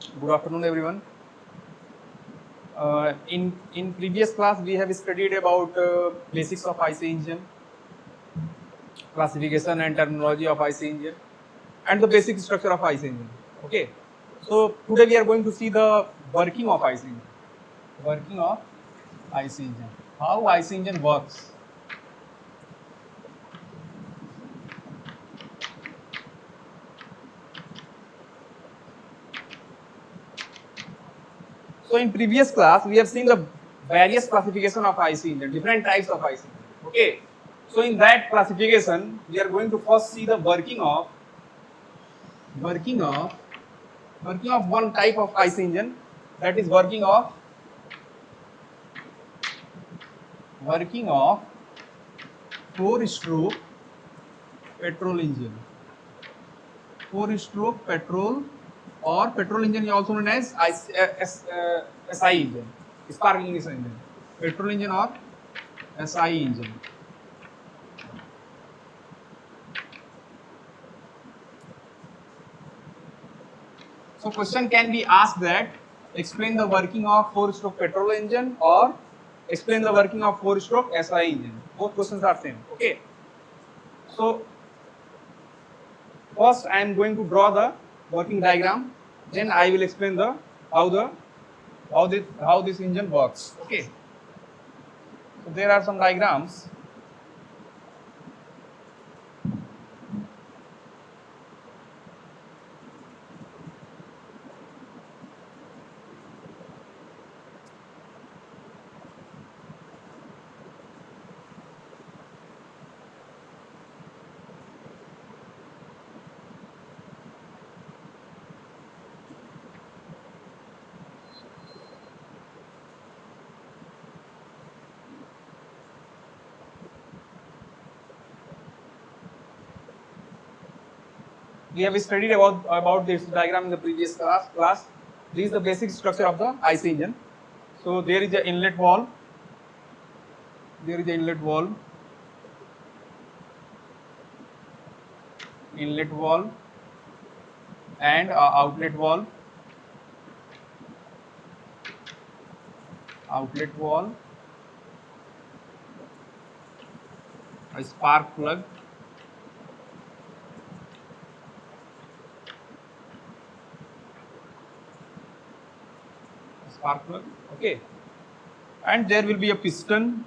Good afternoon, everyone. In previous class, we have studied about basics of IC engine, classification and terminology of IC engine, and the basic structure of IC engine. Okay. So today we are going to see the working of IC engine. Working of IC engine. How IC engine works. So in previous class, we have seen the various classification of IC engine, different types of IC engine. Okay. So in that classification, we are going to first see the working of working of one type of IC engine, that is working of four stroke petrol engine. Four stroke petrol, or petrol engine is also known as SI engine, spark ignition engine. Petrol engine or SI engine. So question can be asked that explain the working of four stroke petrol engine or explain the working of four stroke SI engine. Both questions are same. Okay. So first I am going to draw the working diagram, then I will explain the how this engine works. Okay. So there are some diagrams. We have studied about this diagram in the previous class. This is the basic structure of the IC engine. So there is the inlet valve. There is the inlet valve, and outlet valve, a spark plug, okay, and there will be a piston.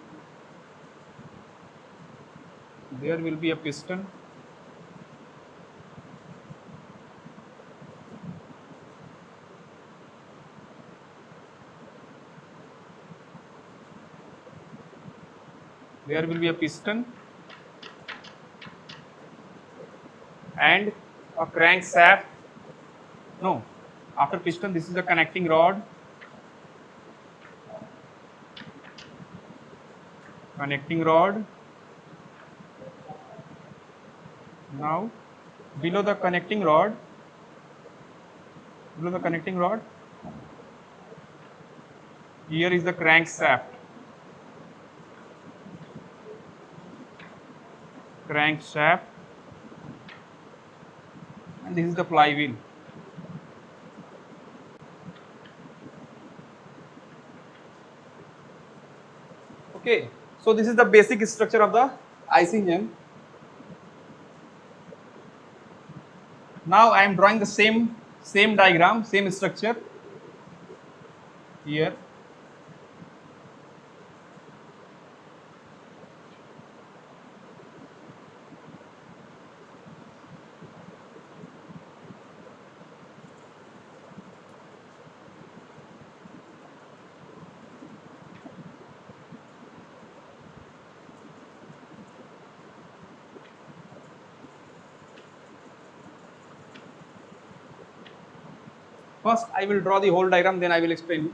There will be a piston. There will be a piston and a crankshaft. No, after piston, this is the connecting rod. Connecting rod. Now, below the connecting rod, here is the crankshaft. And this is the flywheel. Okay, so this is the basic structure of the IC engine. Now I am drawing the same diagram, same structure here. First, I will draw the whole diagram, then I will explain.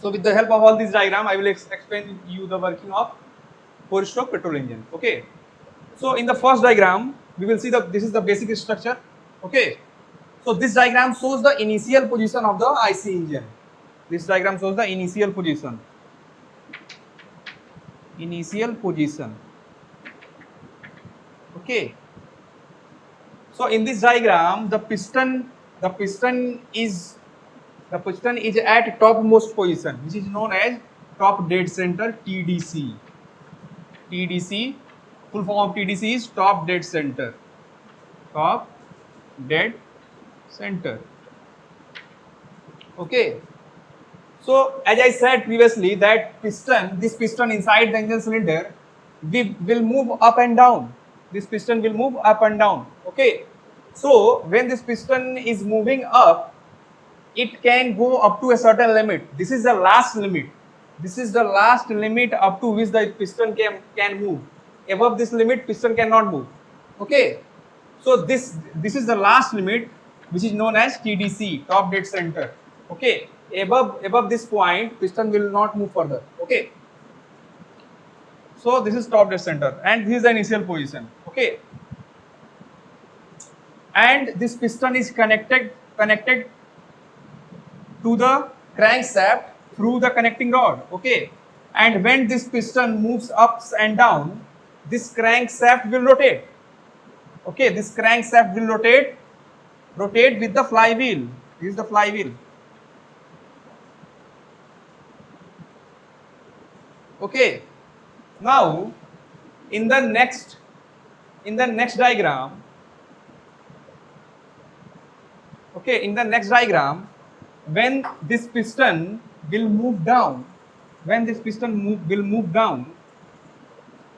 So with the help of all these diagram, I will explain you the working of 4-stroke petrol engine. Okay. So in the first diagram, we will see this is the basic structure. Okay. So this diagram shows the initial position of the IC engine. This diagram shows the initial position. Initial position. Okay. So in this diagram, the piston is at topmost position, which is known as top dead center, TDC. TDC, full form of TDC is top dead center. Top dead center. Okay. So as I said previously, that this piston inside the engine cylinder, will move up and down. This piston will move up and down. Okay. So when this piston is moving up, it can go up to a certain limit. This is the last limit. This is the last limit up to which the piston can move. Above this limit, piston cannot move. Okay. So this is the last limit, which is known as TDC, top dead center. Okay. Above this point, piston will not move further. Okay. So this is top dead center, and this is the initial position. Okay. And this piston is connected to the crankshaft through the connecting rod. Okay. And when this piston moves ups and down, this crankshaft will rotate. Okay, this crankshaft will rotate with the flywheel. This is the flywheel. Okay. Now, in the next diagram, okay, in the next diagram, when this piston will move down,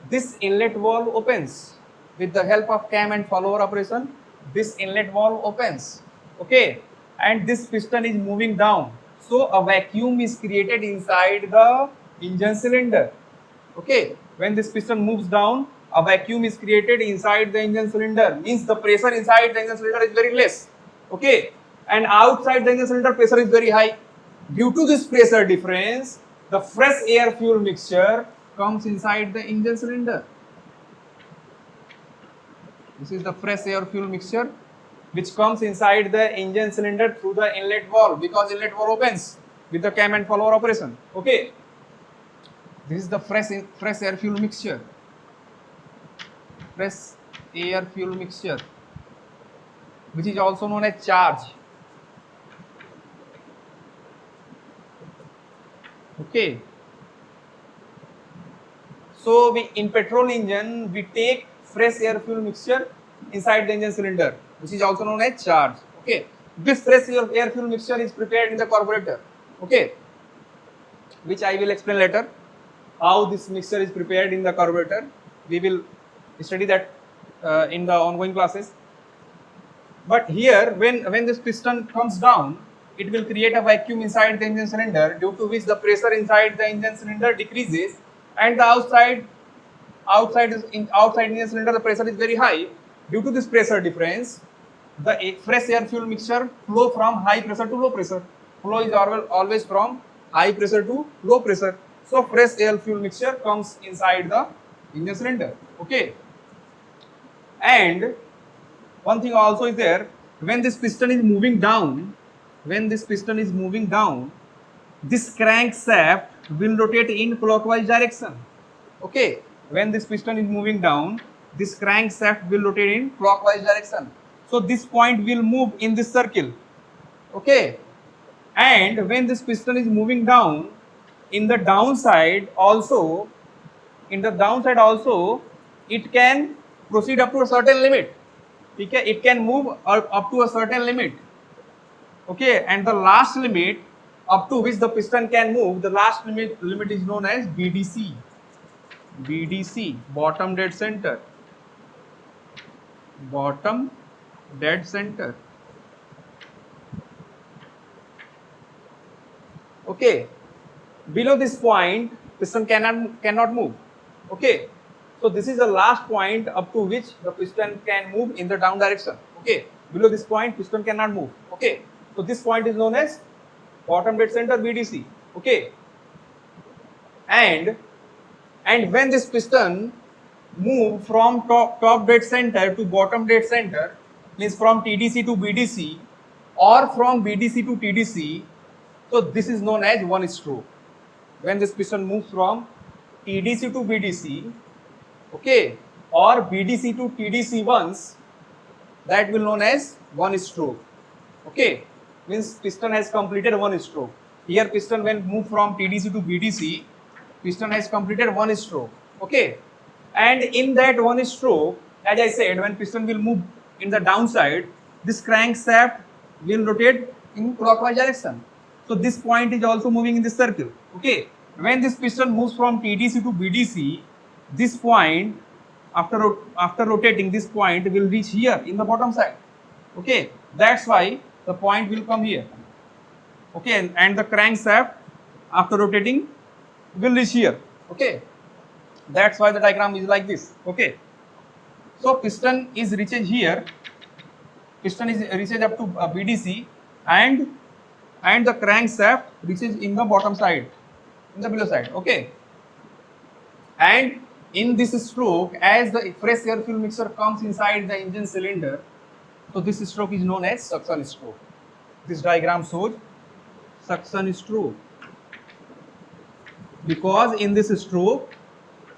this inlet valve opens. With the help of cam and follower operation, this inlet valve opens. Okay, and this piston is moving down. So a vacuum is created inside the engine cylinder. Okay, when this piston moves down, a vacuum is created inside the engine cylinder. Means the pressure inside the engine cylinder is very less. Okay, and outside the engine cylinder pressure is very high. Due to this pressure difference, the fresh air fuel mixture comes inside the engine cylinder. This is the fresh air fuel mixture which comes inside the engine cylinder through the inlet valve, because inlet valve opens with the cam and follower operation. Okay. This is the fresh air fuel mixture. Fresh air fuel mixture, which is also known as charge. Okay. So in petrol engine, we take fresh air fuel mixture inside the engine cylinder, which is also known as charge. Okay. This fresh air fuel mixture is prepared in the carburetor. Okay. Which I will explain later. How this mixture is prepared in the carburetor. We will study that in the ongoing classes. But here, when this piston comes down, it will create a vacuum inside the engine cylinder, due to which the pressure inside the engine cylinder decreases, and the outside engine cylinder the pressure is very high. Due to this pressure difference, the fresh air fuel mixture flow from high pressure to low pressure. Flow is always from high pressure to low pressure. So fresh air fuel mixture comes inside the engine cylinder. Okay. And one thing also is there, when this piston is moving down, this crankshaft will rotate in clockwise direction. Okay, when this piston is moving down, this crankshaft will rotate in clockwise direction. So this point will move in this circle. Okay, and when this piston is moving down, in the downside also, it can proceed up to a certain limit. It can move up to a certain limit. Okay, and the last limit up to which the piston can move, the last limit is known as BDC. BDC, bottom dead center. Bottom dead center. Okay, below this point, piston cannot move. Okay, so this is the last point up to which the piston can move in the down direction. Okay, below this point, piston cannot move. Okay, so this point is known as bottom dead center, BDC. Okay, and when this piston move from top dead center to bottom dead center, means from TDC to BDC or from BDC to TDC, so this is known as one stroke. When this piston moves from TDC to BDC, okay, or BDC to TDC once, that will known as one stroke. Okay, means piston has completed one stroke. Here piston when move from TDC to BDC, piston has completed one stroke. Okay, and in that one stroke, as I said, when piston will move in the downside, this crankshaft will rotate in clockwise direction. So this point is also moving in this circle. Okay, when this piston moves from TDC to BDC, this point after rotating, this point will reach here in the bottom side. Okay, that's why the point will come here. Okay, and the crankshaft after rotating will reach here. Okay, that's why the diagram is like this. Okay, so piston is reaches here, piston is reaches up to BDC, and the crankshaft reaches in the bottom side, in the below side. Okay, and in this stroke, as the fresh air fuel mixture comes inside the engine cylinder, so this stroke is known as suction stroke. This diagram shows suction stroke, because in this stroke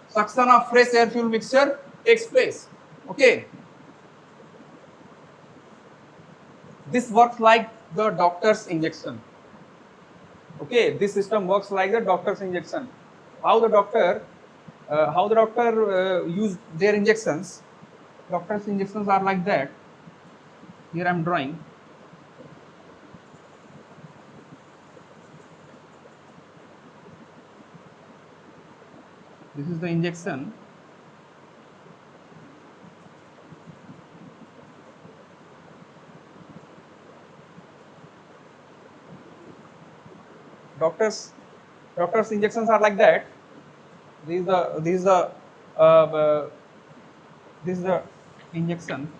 suction of fresh air fuel mixture takes place. Okay, this works like the doctor's injection. Okay, this system works like the doctor's injection. How the doctor use their injections? Doctor's injections are like that. Here I am drawing. This is the injection. Doctors injections are like that. This is the injection.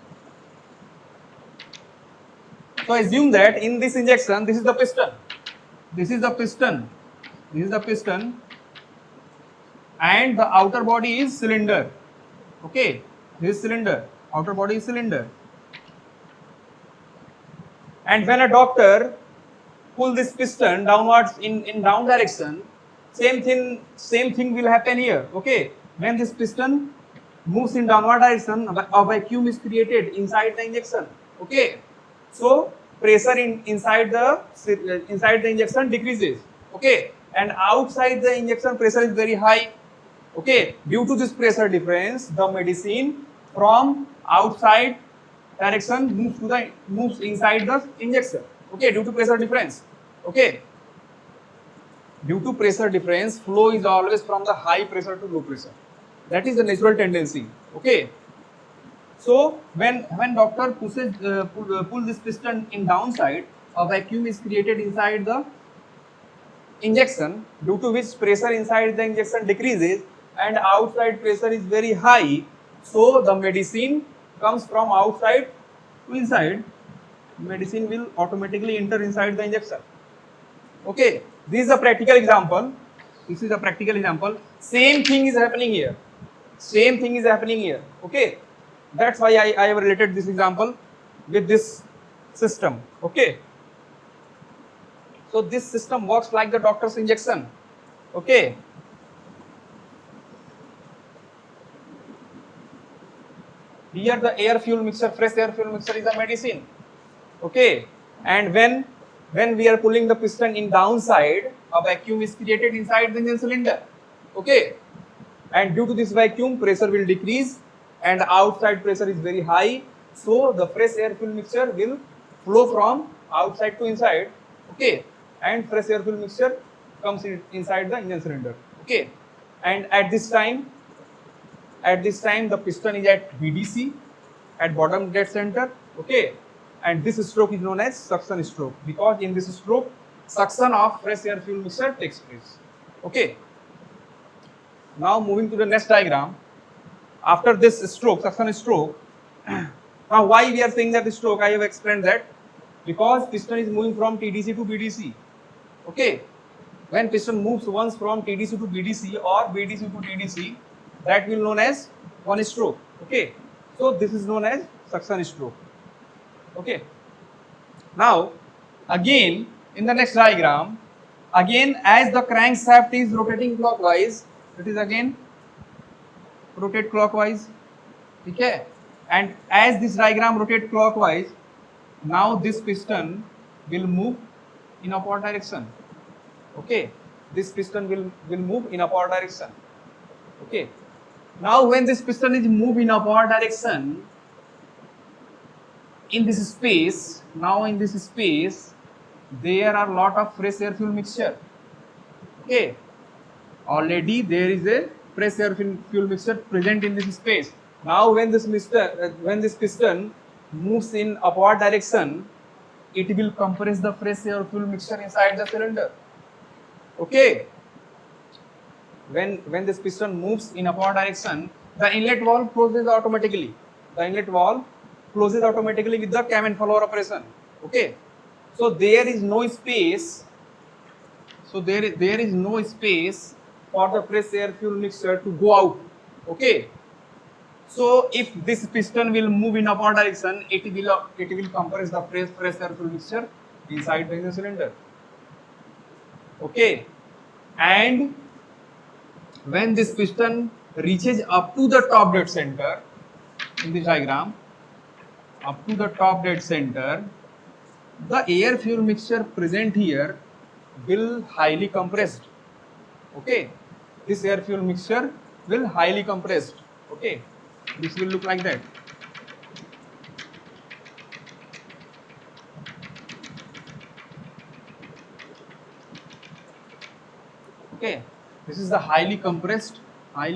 So assume that in this injection, this is the piston. This is the piston. This is the piston, and the outer body is cylinder. Okay, this is cylinder. Outer body is cylinder. And when a doctor pull this piston downwards in down direction, same thing will happen here. Okay, when this piston moves in downward direction, a vacuum is created inside the injection. Okay, so pressure inside the injection decreases. Okay, and outside the injection pressure is very high. Okay, due to this pressure difference, the medicine from outside direction moves inside the injection. Okay, due to pressure difference. Okay, due to pressure difference, flow is always from the high pressure to low pressure. That is the natural tendency. Okay, so when doctor pushes pull this piston in downside, a vacuum is created inside the injection, due to which pressure inside the injection decreases and outside pressure is very high. So the medicine comes from outside to inside. Medicine will automatically enter inside the injection. Okay, this is a practical example. This is a practical example. Same thing is happening here. Same thing is happening here. Okay, that's why I have related this example with this system. Okay, so this system works like the doctor's injection. Okay, here the air fuel mixture, fresh air fuel mixture is a medicine. Okay, and when we are pulling the piston in downside, a vacuum is created inside the engine cylinder. Okay, and due to this vacuum, pressure will decrease and outside pressure is very high. So the fresh air fuel mixture will flow from outside to inside. Okay, and fresh air fuel mixture comes inside the engine cylinder. Okay, and at this time the piston is at BDC, at bottom dead center. Okay, and this stroke is known as suction stroke, because in this stroke suction of fresh air fuel mixture takes place. Okay, now moving to the next diagram. After this stroke, suction stroke, now why we are saying that the stroke, I have explained that because piston is moving from TDC to BDC. Okay, when piston moves once from TDC to BDC or BDC to TDC, that will known as one stroke. Okay, so this is known as suction stroke. Okay, now again in the next diagram, again as the crankshaft is rotating clockwise, it is again rotate clockwise. Okay, and as this diagram rotate clockwise, now this piston will move in upward direction. Okay, this piston will move in upward direction. Okay, now when this piston is move in upward direction in this space, now in this space there are lot of fresh air fuel mixture. Okay, already there is a fresh air fuel mixture present in this space. Now when this piston moves in upward direction, it will compress the fresh air fuel mixture inside the cylinder. Okay, when this piston moves in upward direction, the inlet valve closes automatically. The inlet valve closes automatically with the cam and follower operation. Okay, so there is no space. So there is no space for the fresh air fuel mixture to go out. Okay, so if this piston will move in upward direction, it will compress the fresh air fuel mixture inside the engine cylinder. Okay, and when this piston reaches up to the top dead center in this diagram, up to the top dead center, the air fuel mixture present here will highly compressed. Okay, this air fuel mixture will highly compressed. Okay, this will look like that. Okay, this is the highly compressed air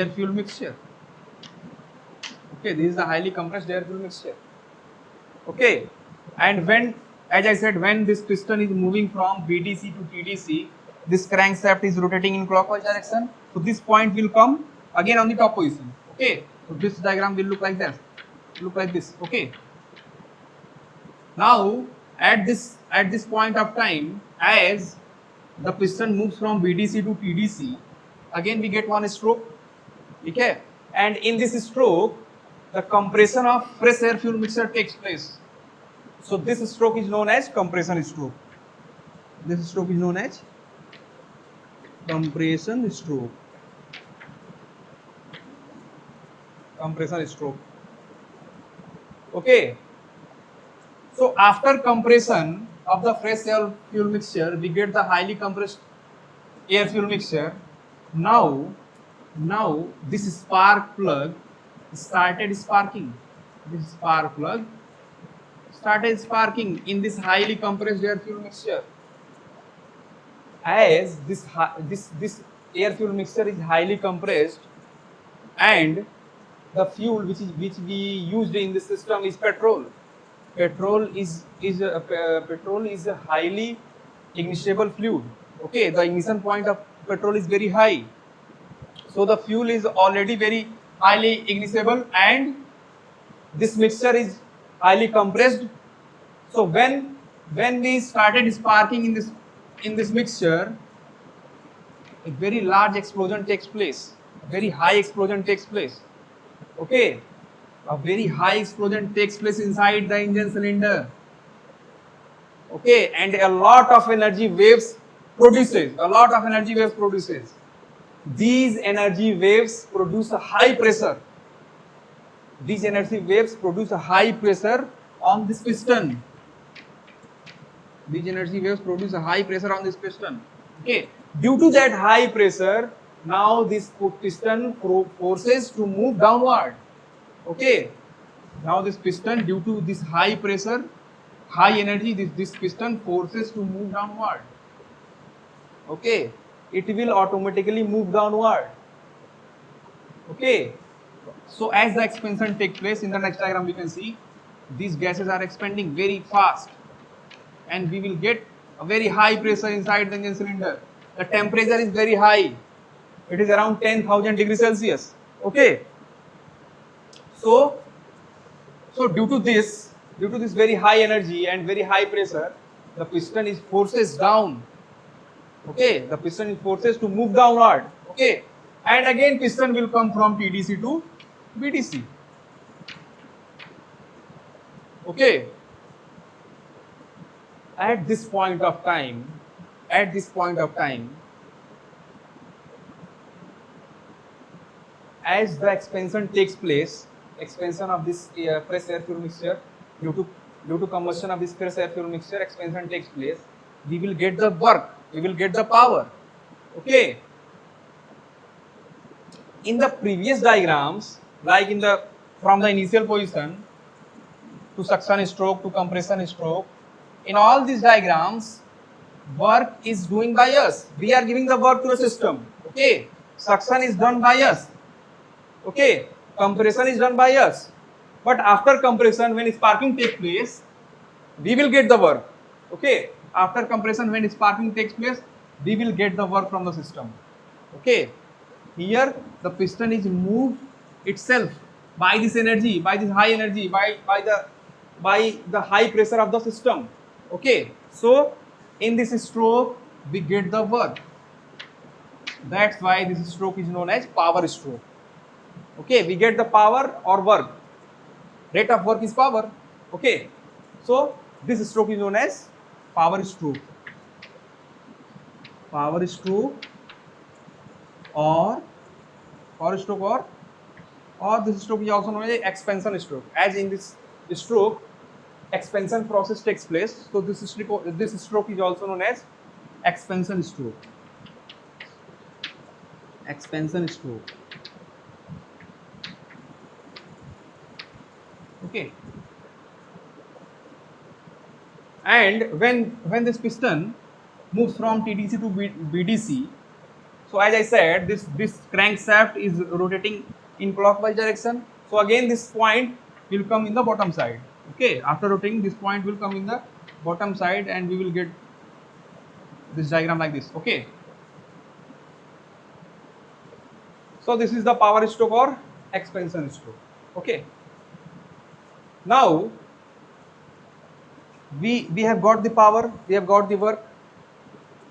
fuel mixture. Okay, this is the highly compressed air fuel mixture. Okay, and when, as I said, when this piston is moving from BDC to TDC, this crankshaft is rotating in clockwise direction. So this point will come again on the top position. Okay, so this diagram will look like that. Look like this. Okay. Now at this point of time, as the piston moves from BDC to TDC, again we get one stroke. Okay, and in this stroke, the compression of fresh air fuel mixture takes place. So this stroke is known as compression stroke. This stroke is known as compression stroke. Compression stroke. Okay. So after compression of the fresh air fuel mixture, we get the highly compressed air fuel mixture. Now this spark plug started sparking. This spark plug started sparking in this highly compressed air fuel mixture. As this air fuel mixture is highly compressed, and the fuel which we used in the system is petrol. Petrol is a highly ignitional fluid. Okay, the ignition point of petrol is very high. So the fuel is already very highly ignitional, and this mixture is highly compressed. So when we started sparking in this mixture, a very large explosion takes place. A very high explosion takes place. Okay, a very high explosion takes place inside the engine cylinder. Okay, and a lot of energy waves produces. These energy waves produce a high pressure. These energy waves produce a high pressure on this piston. These energy waves produce a high pressure on this piston. Okay, due to that high pressure, now this piston forces to move downward. Okay, now this piston, due to this high pressure, high energy, this piston forces to move downward. Okay, it will automatically move downward. Okay, so as the expansion takes place, in the next diagram we can see these gases are expanding very fast, and we will get a very high pressure inside the engine cylinder. The temperature is very high. It is around 10,000 degrees Celsius. Okay, so So due to this very high energy and very high pressure, the piston is forces down. Okay, the piston is forces to move downward. Okay, and again piston will come from TDC to BDC. Okay, at this point of time, at this point of time, as the expansion takes place, expansion of this fresh air fuel mixture, due to due to combustion of this fresh air fuel mixture, expansion takes place. We will get the work, we will get the power. Okay, in the previous diagrams, like in the from the initial position to suction stroke to compression stroke, in all these diagrams, work is doing by us. We are giving the work to the system. Okay, suction is done by us. Okay, compression is done by us. But after compression, when sparking takes place, we will get the work. Okay, after compression, when sparking takes place, we will get the work from the system. Okay, here the piston is moved itself by this energy, by this high energy, by the high pressure of the system. Okay, so in this stroke we get the work. That's why this stroke is known as power stroke. Okay, we get the power or work. Rate of work is power. Okay, so this stroke is known as power stroke. Power stroke or power stroke or this stroke is also known as expansion stroke. As in this stroke, expansion process takes place. So this stroke is also known as expansion stroke. Expansion stroke. Okay. And when this piston moves from TDC to BDC, so as I said, this crankshaft is rotating in clockwise direction. So again, this point will come in the bottom side. Okay, after rotating, this point will come in the bottom side, and we will get this diagram like this. Okay. So this is the power stroke or expansion stroke. Okay. Now we have got the power, we have got the work.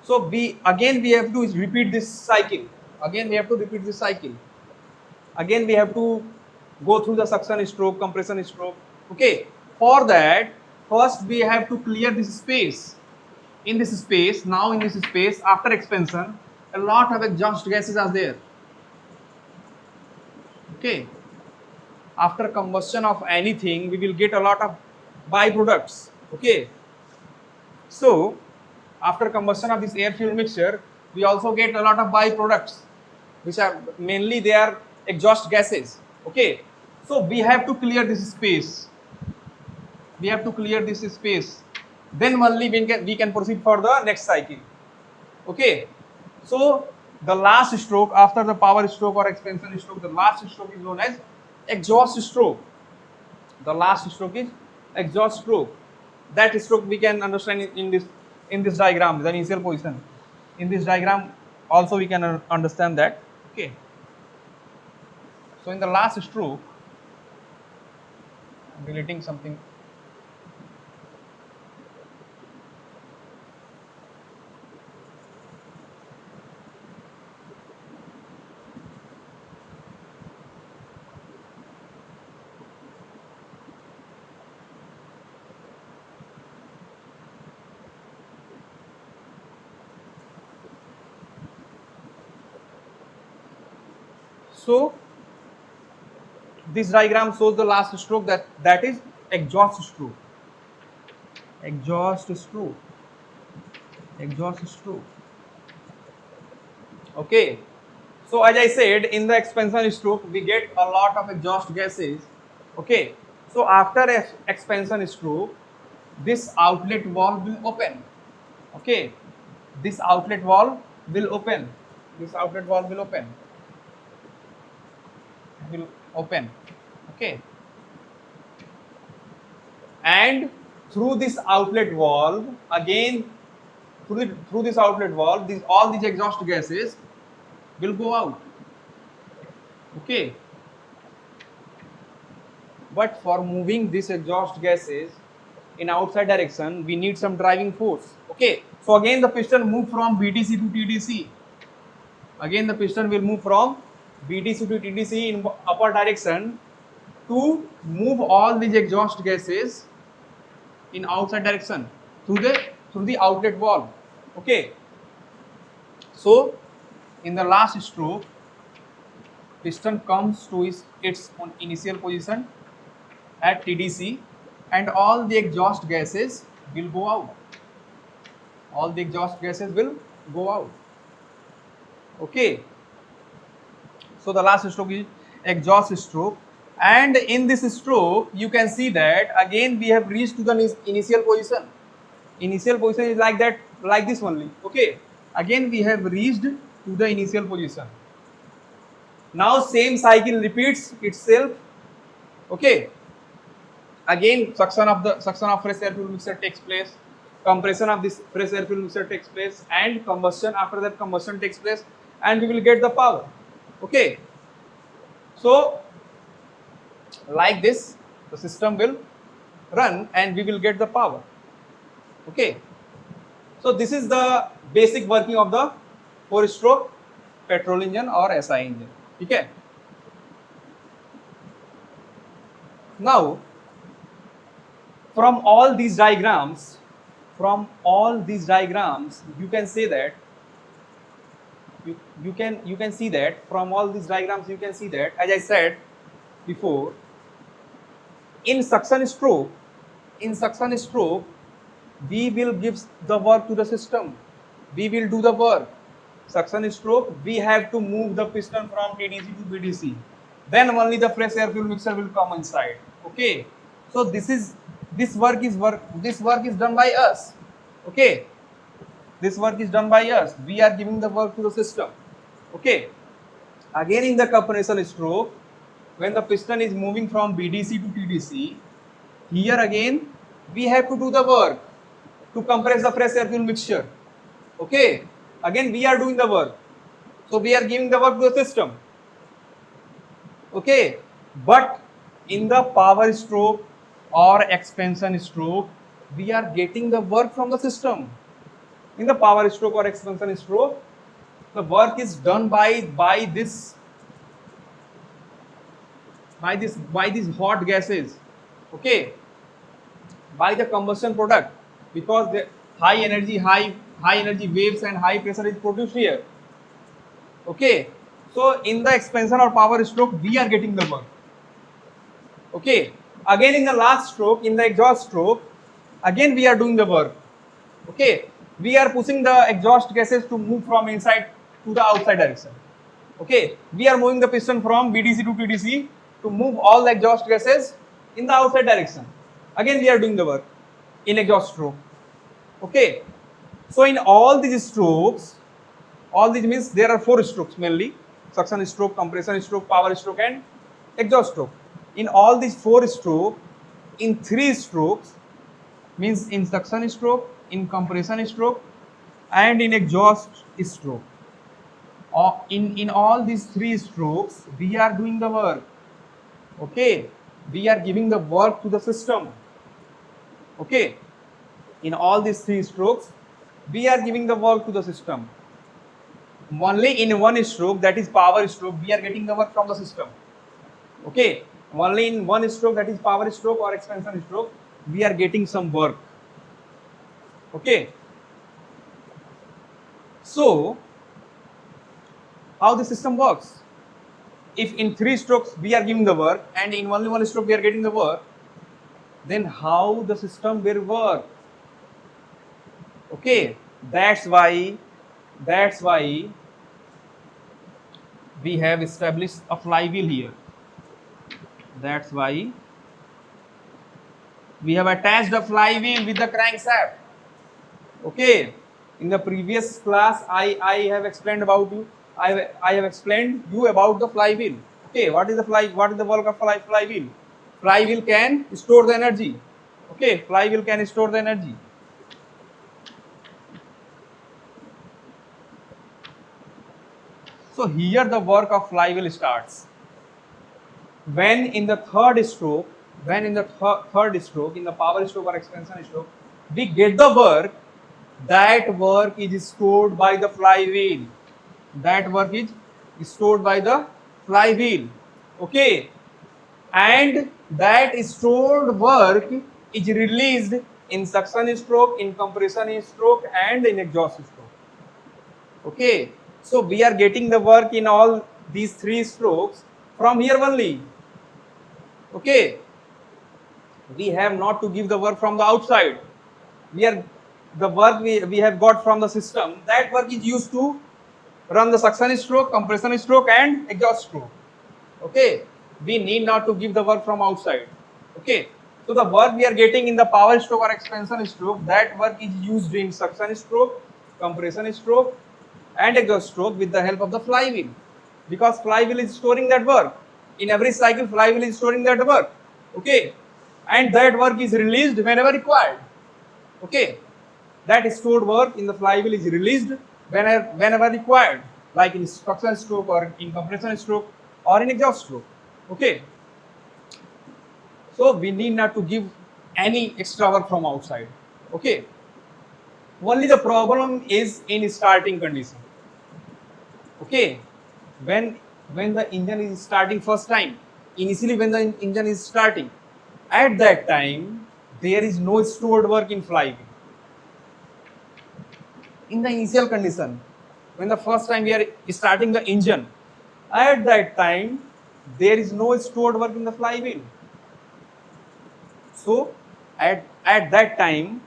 So we have to repeat this cycle. Again we have to repeat this cycle. Again we have to go through the suction stroke, compression stroke. Okay. For that, first we have to clear this space. In this space, after expansion, a lot of exhaust gases are there. Okay. After combustion of anything, we will get a lot of byproducts. Okay, so after combustion of this air fuel mixture, we also get a lot of byproducts, which are mainly they are exhaust gases. Okay, so we have to clear this space. We have to clear this space. Then only we can proceed for the next cycle. Okay, so the last stroke after the power stroke or expansion stroke, the last stroke is known as exhaust stroke. The last stroke is exhaust stroke. That stroke we can understand in this diagram, the initial position. In this diagram also we can understand that. Okay, so in the last stroke, I'm deleting something. So this diagram shows the last stroke, that is exhaust stroke. Exhaust stroke. Exhaust stroke. Okay, so as I said, in the expansion stroke we get a lot of exhaust gases. Okay, so after expansion stroke, this outlet valve will open. Okay, this outlet valve will open. This outlet valve will open. Will open. Okay, and through this outlet valve, again through this outlet valve, all these exhaust gases will go out. Okay, but for moving this exhaust gases in outside direction, we need some driving force. Okay, so again the piston move from BDC to TDC. Again the piston will move from BDC to TDC in upper direction to move all these exhaust gases in outside direction through the outlet valve. Okay, so in the last stroke, piston comes to its initial position at TDC, and all the exhaust gases will go out. All the exhaust gases will go out. Okay, so the last stroke is exhaust stroke, and in this stroke you can see that again we have reached to the initial position. Initial position is like that, like this only. Okay, again we have reached to the initial position. Now same cycle repeats itself. Okay, again suction of fresh air fuel mixture takes place, compression of this fresh air fuel mixture takes place, and combustion. After that combustion takes place, and we will get the power. Okay, so like this the system will run and we will get the power. Okay, so this is the basic working of the 4-stroke petrol engine or SI engine. Okay, now from all these diagrams, you can say that you can see that from all these diagrams you can see that, as I said before, in suction stroke we will give the work to the system. We will do the work. Suction stroke, we have to move the piston from TDC to BDC. Then only the fresh air fuel mixture will come inside. Okay, so this work is done by us. Okay, this work is done by us. We are giving the work to the system. Okay, again in the compression stroke, when the piston is moving from BDC to TDC, here again we have to do the work to compress the fresh air fuel mixture. Okay, again we are doing the work, so we are giving the work to the system. Okay, but in the power stroke or expansion stroke, we are getting the work from the system. In the power stroke or expansion stroke, the work is done by these hot gases. Okay, by the combustion product, because the high energy waves and high pressure is produced here. Okay, so in the expansion or power stroke we are getting the work. Okay, again in the last stroke, in the exhaust stroke, again we are doing the work. Okay, we are pushing the exhaust gases to move from inside to the outside direction. Okay, we are moving the piston from BDC to TDC to move all the exhaust gases in the outside direction. Again we are doing the work in exhaust stroke. Okay, so in all these strokes, all these means there are 4 strokes mainly: suction stroke, compression stroke, power stroke, and exhaust stroke. In all these 4 strokes, in 3 strokes, means in suction stroke, in compression stroke, and in exhaust stroke, in all these 3 strokes we are doing the work. Okay, we are giving the work to the system. Okay, in all these 3 strokes we are giving the work to the system. Only in one stroke, that is power stroke, we are getting the work from the system. Okay, only in one stroke, that is power stroke or expansion stroke, we are getting some work. Okay, so how the system works? If in 3 strokes we are giving the work and in only one stroke we are getting the work, then how the system will work? Okay, that's why we have established a flywheel here. That's why we have attached a flywheel with the crankshaft. Okay, in the previous class I have explained about you. I have explained you about the flywheel. Okay, what is the work of flywheel? Flywheel can store the energy. Okay, flywheel can store the energy. So here the work of flywheel starts when in the third stroke when in the third stroke, in the power stroke or expansion stroke, we get the work, that work is stored by the flywheel. That work is stored by the flywheel. Okay, and that stored work is released in suction stroke, in compression stroke, and in exhaust stroke. Okay, so we are getting the work in all these three strokes from here only. Okay, we have not to give the work from the outside. We are the work we have got from the system. That work is used to run the suction stroke, compression stroke, and exhaust stroke. Okay, we need not to give the work from outside. Okay, so the work we are getting in the power stroke or expansion stroke, that work is used in suction stroke, compression stroke, and exhaust stroke with the help of the flywheel, because flywheel is storing that work. In every cycle, flywheel is storing that work. Okay, and that work is released whenever required. Okay, that stored work in the flywheel is released whenever required, like in suction stroke or in compression stroke or in exhaust stroke. Okay, so we need not to give any extra work from outside. Okay, only the problem is in starting condition. Okay, when the engine is starting first time, initially when the engine is starting, at that time there is no stored work in flywheel. In the initial condition, when the first time we are starting the engine, at that time there is no stored work in the flywheel. So at that time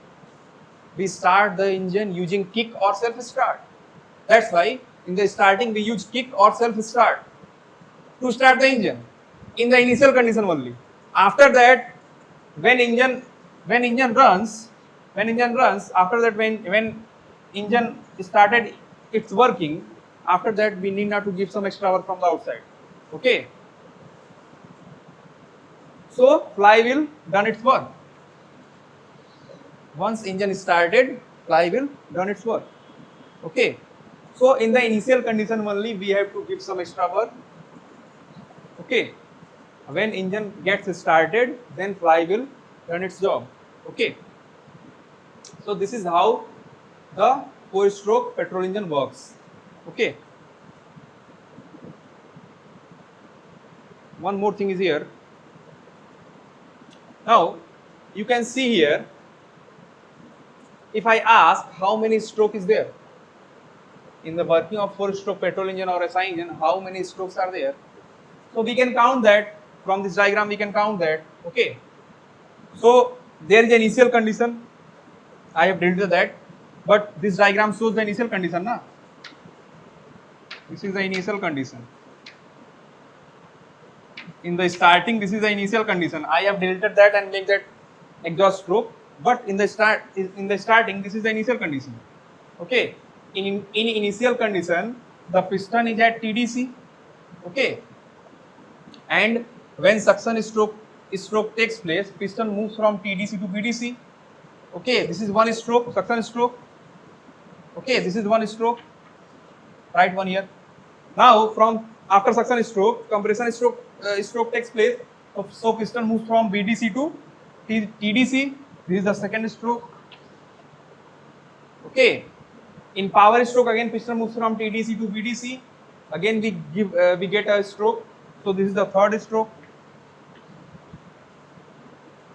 we start the engine using kick or self start. That's why in the starting we use kick or self start to start the engine in the initial condition only. After that, when engine when engine runs, after that when engine started its working, after that we need not to give some extra work from the outside. Okay, so flywheel done its work. Once engine started, flywheel done its work. Okay, so in the initial condition only we have to give some extra work. Okay, when engine gets started, then flywheel done its job. Okay, so this is how the 4-stroke petrol engine works. Okay, one more thing is here. Now you can see here, if I ask how many stroke is there in the working of 4-stroke petrol engine or SI engine, how many strokes are there? So we can count that from this diagram. We can count that. Okay, so there is an initial condition. I have deleted that, but this diagram shows the initial condition. Na? This is the initial condition. In the starting, this is the initial condition. I have deleted that and make that exhaust stroke. But in the starting, this is the initial condition. Okay. In initial condition, the piston is at TDC. Okay. And when suction stroke takes place, piston moves from TDC to BDC. Okay. This is one stroke, suction stroke. Okay. This is one stroke. Write one here. Now, from after suction stroke, compression stroke takes place. So piston moves from BDC to TDC. This is the second stroke. Okay. In power stroke, again piston moves from TDC to BDC. Again we get a stroke. So this is the third stroke.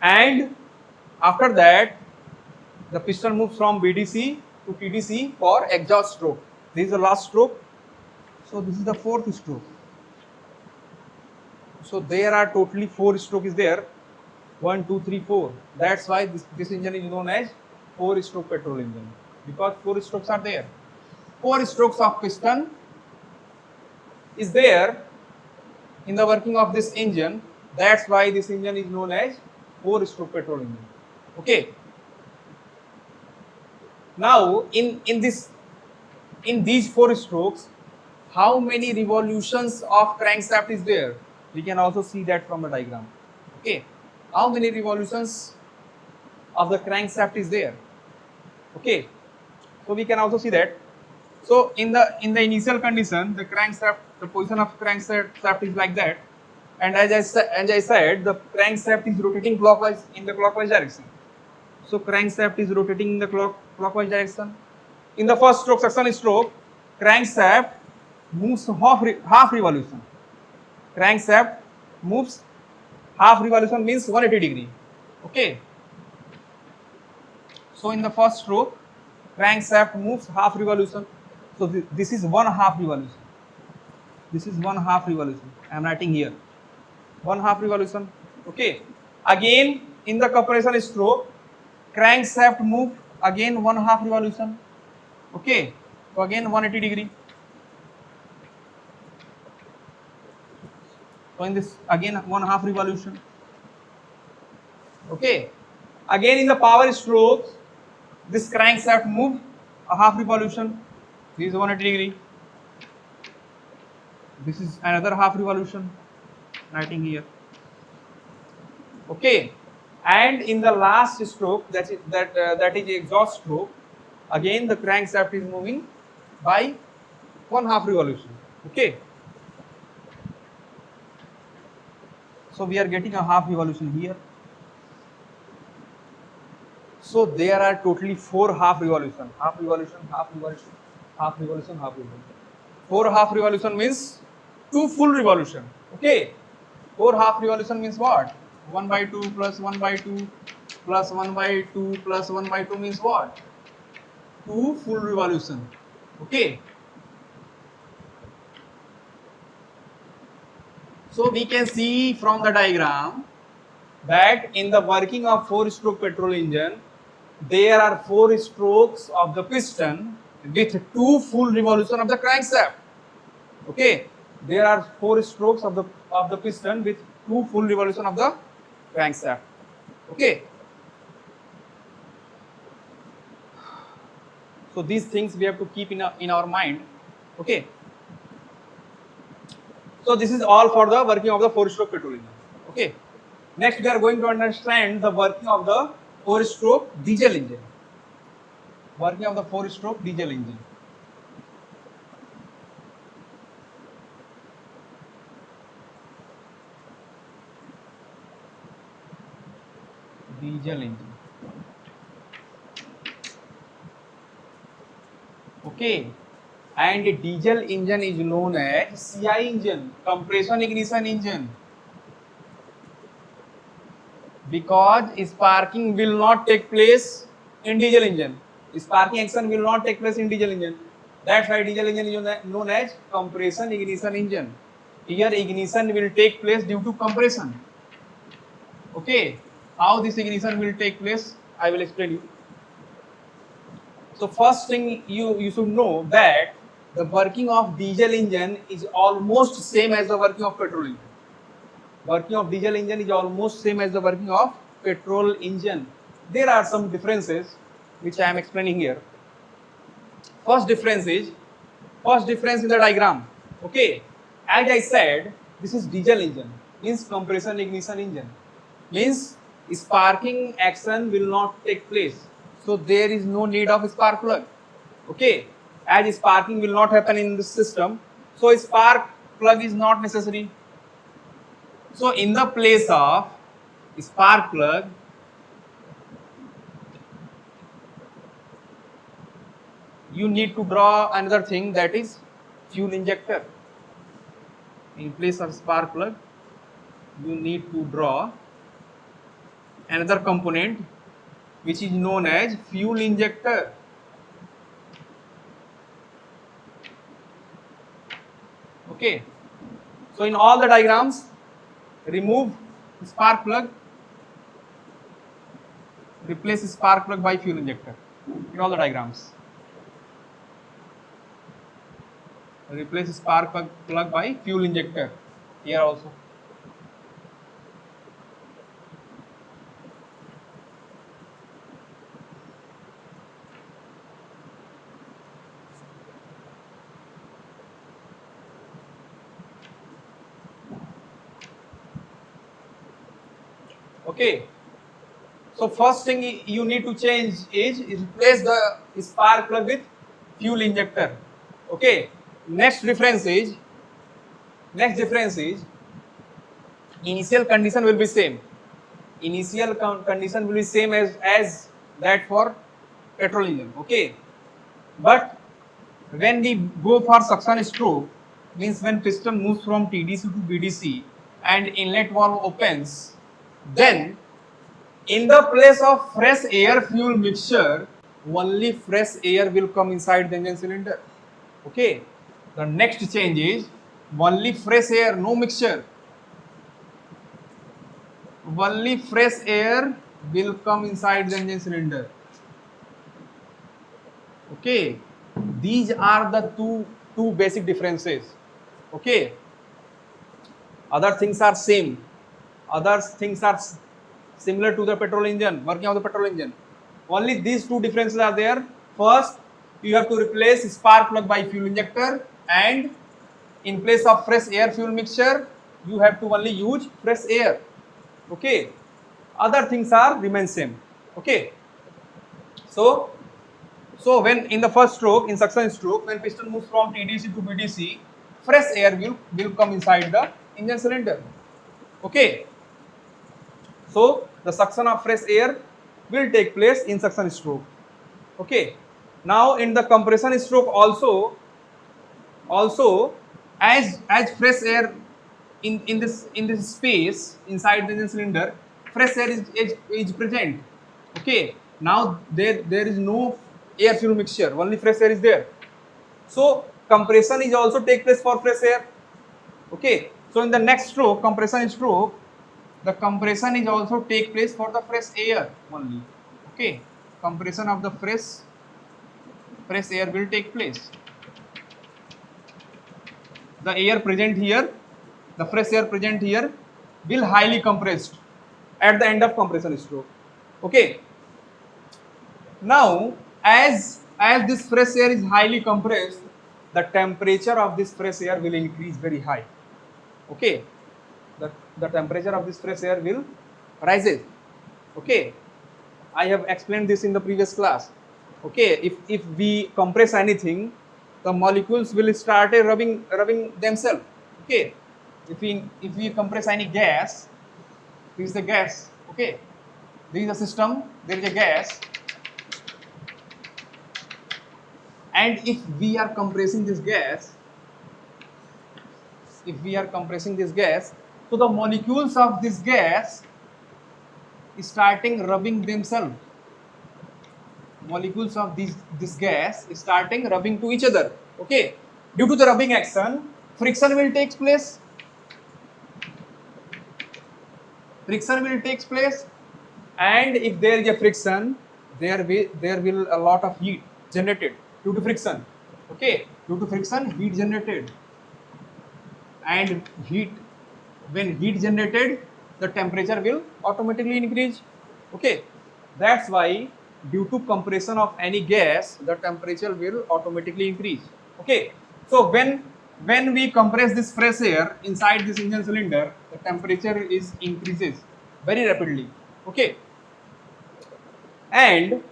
And after that, the piston moves from BDC to TDC for exhaust stroke. This is the last stroke. So this is the fourth stroke. So there are totally 4 strokes there. 1, 2, 3, 4. That's why this engine is known as 4-stroke petrol engine, because 4 strokes are there. 4 strokes of piston is there in the working of this engine. That's why this engine is known as 4-stroke petrol engine. Okay. Now in these 4 strokes, how many revolutions of crankshaft is there? We can also see that from the diagram. Okay, how many revolutions of the crankshaft is there? Okay, so we can also see that. So in the initial condition, the position of crankshaft is like that. and as I said, the crankshaft is rotating clockwise in the clockwise direction. So crankshaft is rotating in the clockwise direction. In the first stroke, suction stroke, crankshaft moves half revolution. Crankshaft moves half revolution means 180 degree. Okay. So in the first stroke, crankshaft moves half revolution. So this is one half revolution. This is one half revolution. I am writing here. One half revolution. Okay. Again, in the compression stroke, crankshaft move again one half revolution. Okay. So again 180 degree. So in this again one half revolution. Okay. Again in the power strokes, this crankshaft move a half revolution. This is 180 degree. This is another half revolution. Writing here. Okay. And in the last stroke, that is exhaust stroke. Again, the crankshaft is moving by one half revolution. Okay. So we are getting a half revolution here. So there are totally 4 half revolution. Half revolution, half revolution, half revolution, half revolution. 4 half revolution means 2 full revolution. Okay. 4 half revolution means what? 1 by 2 plus 1 by 2 plus 1 by 2 plus 1 by 2 means what? 2 full revolution. Okay. So we can see from the diagram that in the working of 4-stroke petrol engine, there are 4 strokes of the piston with 2 full revolution of the crankshaft. Okay, there are 4 strokes of the piston with 2 full revolution of the crankshaft. Okay. So these things we have to keep in our mind. Okay. So this is all for the working of the 4-stroke petrol engine. Okay. Next we are going to understand the working of the 4-stroke diesel engine. Working of the 4-stroke diesel engine. Diesel engine. Okay. And diesel engine is known as CI engine, compression ignition engine, because sparking will not take place in diesel engine. Sparking action will not take place in diesel engine. That's why diesel engine is known as compression ignition engine. Here ignition will take place due to compression. Okay, how this ignition will take place, I will explain you. So first thing you should know that the working of diesel engine is almost same as the working of petrol engine. Working of diesel engine is almost same as the working of petrol engine. There are some differences which I am explaining here. First difference in the diagram. Okay, as I said, this is diesel engine, means compression ignition engine, means sparking action will not take place. So there is no need of spark plug. Okay, as sparking will not happen in this system, so spark plug is not necessary. So in the place of spark plug, you need to draw another thing, that is fuel injector. In place of spark plug, you need to draw another component which is known as fuel injector. Okay, so in all the diagrams, remove spark plug, replace spark plug by fuel injector. In all the diagrams, replace spark plug by fuel injector. Here also. Okay, so first thing you need to change is replace the spark plug with fuel injector. Okay, next difference is initial condition will be same. Initial condition will be same as that for petrol engine. Okay, but when we go for suction stroke, means when piston moves from TDC to BDC and inlet valve opens, then in the place of fresh air fuel mixture, only fresh air will come inside the engine cylinder. Okay, the next change is only fresh air, no mixture. Only fresh air will come inside the engine cylinder. Okay, these are the two basic differences. Okay, other things are same. Other things are similar to the petrol engine, working of the petrol engine. Only these two differences are there. First, you have to replace spark plug by fuel injector, and in place of fresh air fuel mixture, you have to only use fresh air. Okay, other things are remain same. Okay, so when in the first stroke, in suction stroke, when piston moves from TDC to BDC, fresh air will come inside the engine cylinder. Okay, so the suction of fresh air will take place in suction stroke. Okay, now in the compression stroke also as fresh air in this space inside the engine cylinder, fresh air is present. Okay, now there is no air fuel mixture, only fresh air is there. So compression is also take place for fresh air. Okay, so in the next stroke, compression stroke, the compression is also take place for the fresh air only. Okay, compression of the fresh air will take place. The air present here, the fresh air present here will highly compressed at the end of compression stroke. Okay, now as this fresh air is highly compressed, the temperature of this fresh air will increase very high. Okay, the temperature of this fresh air will rises. Okay, I have explained this in the previous class. Okay, if we compress anything, the molecules will start rubbing themselves. Okay, if we compress any gas, this is the gas. Okay, this is a system, there is a gas, and if we are compressing this gas, so the molecules of this gas starting rubbing themselves. Molecules of this gas starting rubbing to each other. Okay, due to the rubbing action, friction will take place. And if there is a friction, there will a lot of heat generated due to friction. Okay, due to friction, heat generated, and when heat generated, the temperature will automatically increase. Okay, that's why due to compression of any gas, the temperature will automatically increase. Okay, so when we compress this fresh air inside this engine cylinder, the temperature is increases very rapidly. Okay, and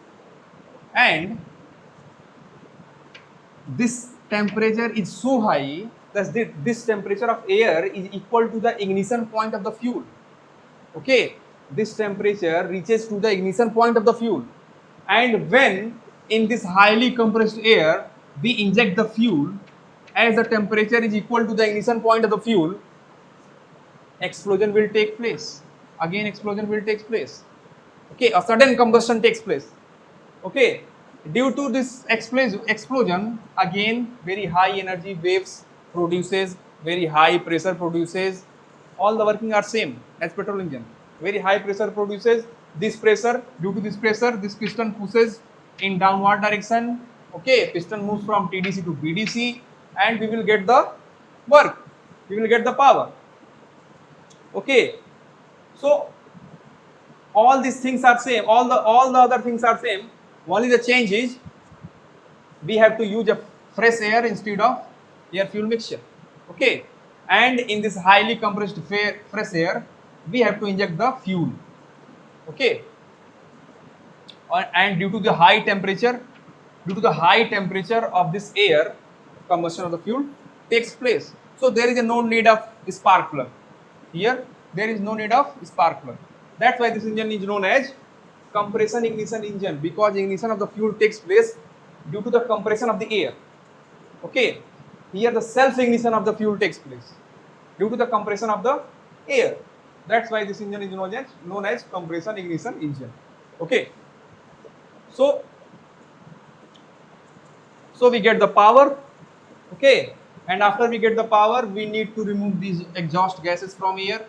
this temperature is so high that this temperature of air is equal to the ignition point of the fuel. Okay, this temperature reaches to the ignition point of the fuel, and when in this highly compressed air we inject the fuel, as the temperature is equal to the ignition point of the fuel, explosion will take place. Again explosion will take place. Okay, a sudden combustion takes place. Okay, due to this explosion, again very high energy waves produces, very high pressure produces. All the working are same as petrol engine. Very high pressure produces this pressure. Due to this pressure, this piston pushes in downward direction. Okay, piston moves from TDC to BDC, and we will get the work. We will get the power. Okay, so all these things are same. All the other things are same. Only the change is we have to use a fresh air instead of air fuel mixture. Okay, and in this highly compressed fresh air, we have to inject the fuel. Okay, and due to the high temperature, of this air, combustion of the fuel takes place. So there is no need of spark plug here. there is no need of spark plug. That's why this engine is known as compression ignition engine, because ignition of the fuel takes place due to the compression of the air. Okay, here the self ignition of the fuel takes place due to the compression of the air. That's why this engine is known as compression ignition engine. Okay, so we get the power. Okay, and after we get the power, we need to remove these exhaust gases from here.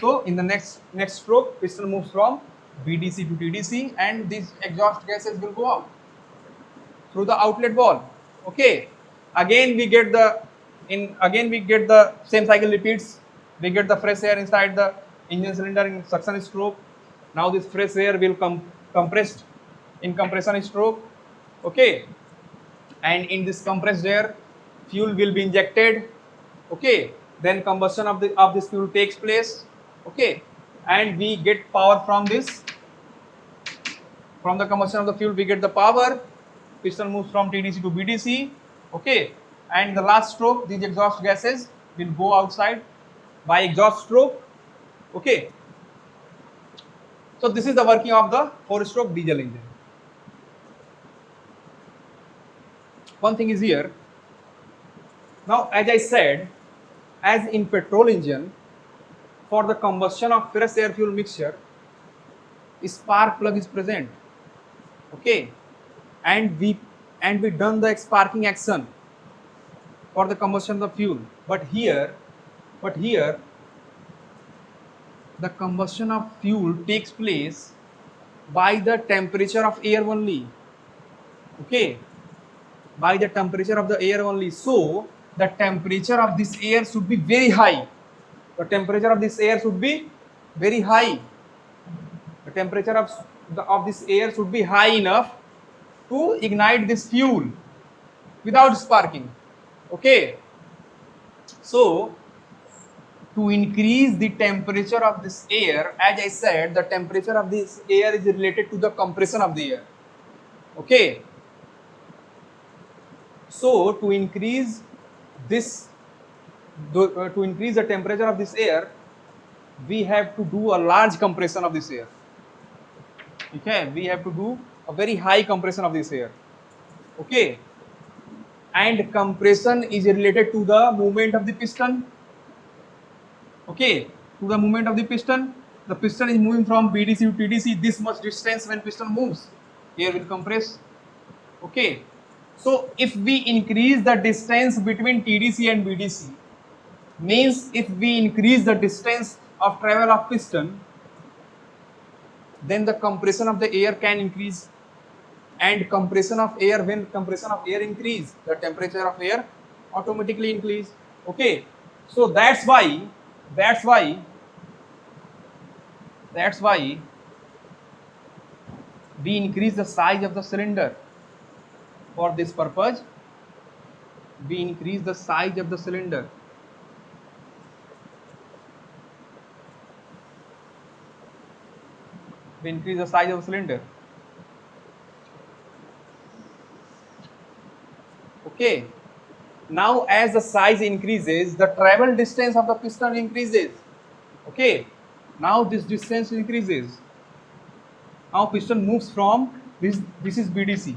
So in the next stroke, piston moves from BDC to TDC, and these exhaust gases will go out through the outlet valve. Okay, again we get the same cycle repeats. We get the fresh air inside the engine cylinder in suction stroke. Now this fresh air will come compressed in compression stroke. Okay, and in this compressed air, fuel will be injected. Okay, then combustion of this fuel takes place. Okay, and we get power from this. From the combustion of the fuel, we get the power. Piston moves from TDC to BDC. Okay, and the last stroke, these exhaust gases will go outside by exhaust stroke. Okay, so this is the working of the 4-stroke diesel engine. One thing is here. Now, as I said, as in petrol engine, for the combustion of fresh air fuel mixture, spark plug is present. Okay, and we done the sparking action for the combustion of the fuel. But here the combustion of fuel takes place by the temperature of air only. Okay, by the temperature of the air only. So the temperature of this air should be very high. The temperature of this air should be very high. The temperature of this air should be high enough to ignite this fuel without sparking. Okay, so to increase the temperature of this air, as I said, the temperature of this air is related to the compression of the air. Okay, so to increase the temperature of this air, we have to do a large compression of this air. Okay, we have to do a very high compression of this air. Okay, and compression is related to the movement of the piston. Okay, to the movement of the piston is moving from BDC to TDC this much distance. When piston moves, air will compress. Okay, so if we increase the distance between TDC and BDC, means if we increase the distance of travel of piston, then the compression of the air can increase, and compression of air, when compression of air increase, the temperature of air automatically increase. Okay, so that's why we increase the size of the cylinder. For this purpose, we increase the size of the cylinder. We increase the size of the cylinder. Okay, now as the size increases, the travel distance of the piston increases. Okay, now this distance increases. Now piston moves from this is BDC.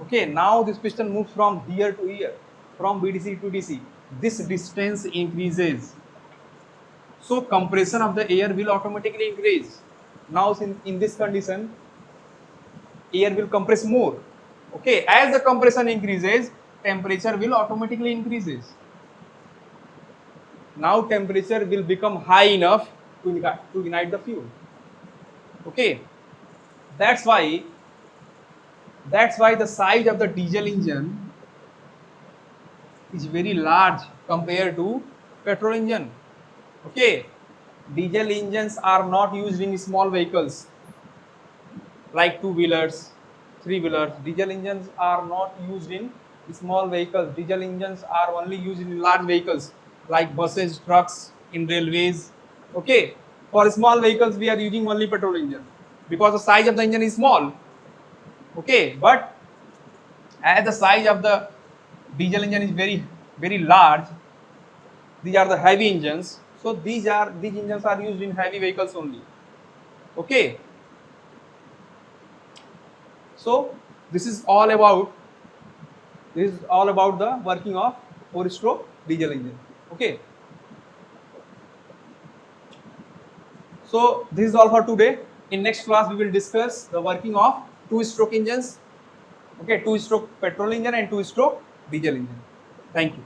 Okay, now this piston moves from here to here, from BDC to DC. This distance increases, so compression of the air will automatically increase. Now in this condition, air will compress more. Okay, as the compression increases, temperature will automatically increases. Now temperature will become high enough to ignite the fuel. Okay, that's why the size of the diesel engine is very large compared to petrol engine. Okay, diesel engines are not used in small vehicles like 2-wheelers, 3-wheelers. Diesel engines are not used in small vehicles. Diesel engines are only used in large vehicles like buses, trucks, in railways. Okay, for small vehicles we are using only petrol engine because the size of the engine is small. Okay, but as the size of the diesel engine is very large, these are the heavy engines, So these engines are used in heavy vehicles only. Okay. So this is all about the working of 4-stroke diesel engine. Okay. So this is all for today. In next class we will discuss the working of 2-stroke engines. Okay, 2-stroke petrol engine and 2-stroke diesel engine. Thank you.